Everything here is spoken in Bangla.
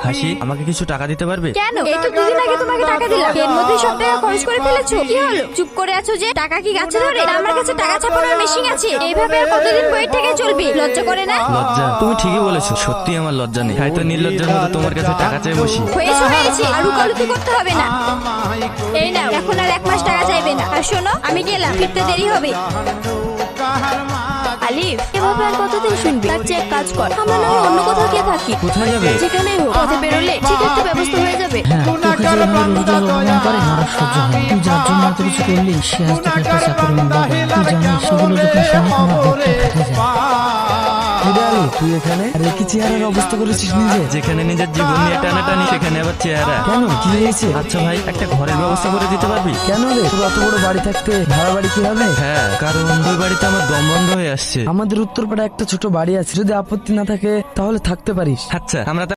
হাসি, আমাকে কিছু টাকা দিতে পারবে? কেন? এই তো দুদিন আগে তোমাকে টাকা দিলাম, এর মধ্যে সব টাকা খরচ করে ফেলেছো। কি হলো? চুপ করে আছো যে? টাকা কি গাছে ধরে? না আমার কাছে টাকা ছাপানোর মেশিন আছে। এইভাবে আর কতদিন বইয়ের থেকে চলবে? লজ্জা করে না? লজ্জা? তুমি ঠিকই বলেছো, সত্যি আমার লজ্জা নেই, তাই তো নির্লজ্জার মতো তোমার কাছে টাকা চাই বসি। হয়েছে, আর উকালতি করতে হবে না। এই নাও, এখন আর 1 মাস টাকা চাইবে না। আর শোনো, আমি গেলাম, ফিরতে দেরি হবে। আলিফ, এভাবে আর কতদিন শুনবি? তার চেয়ে এক কাজ কর, আমরা না হয় অন্য কোথাও গিয়ে থাকি। কোথায় যাবে? যেখানেই হোক, পথে বেরোলে ঠিক একটা ব্যবস্থা হয়ে যাবে। হ্যাঁ, তোকে যেভাবে রোজগার অপমান করে আমার সহ্য হয়। তুই যার জন্য এত কিছু করলি, সে আজ তোকে একটা চাকরি মিলবে। তুই জানিস সেগুলো যখন শোনে আমার বুকটা ফেটে যায়। তুই এখানে? আরে কি চেহারার অবস্থা করেছিস নিজে? যেখানে নিজের জীবন নিয়ে টানাটানি, সেখানে আবার চেহারা। কেন, কি হয়েছে? আচ্ছা ভাই, একটা ঘরের ব্যবস্থা করে দিতে পারবি? কেন রে, তোর অত বড় বাড়ি থাকতে ভাড়া বাড়ি কি হবে? হ্যাঁ, কারণ ওই বাড়িতে আমার দম বন্ধ হয়ে আসছে। আমাদের উত্তরপাড়া একটা ছোট বাড়ি আছে, যদি আপত্তি না থাকে তাহলে থাকতে পারিস। আচ্ছা, আমরা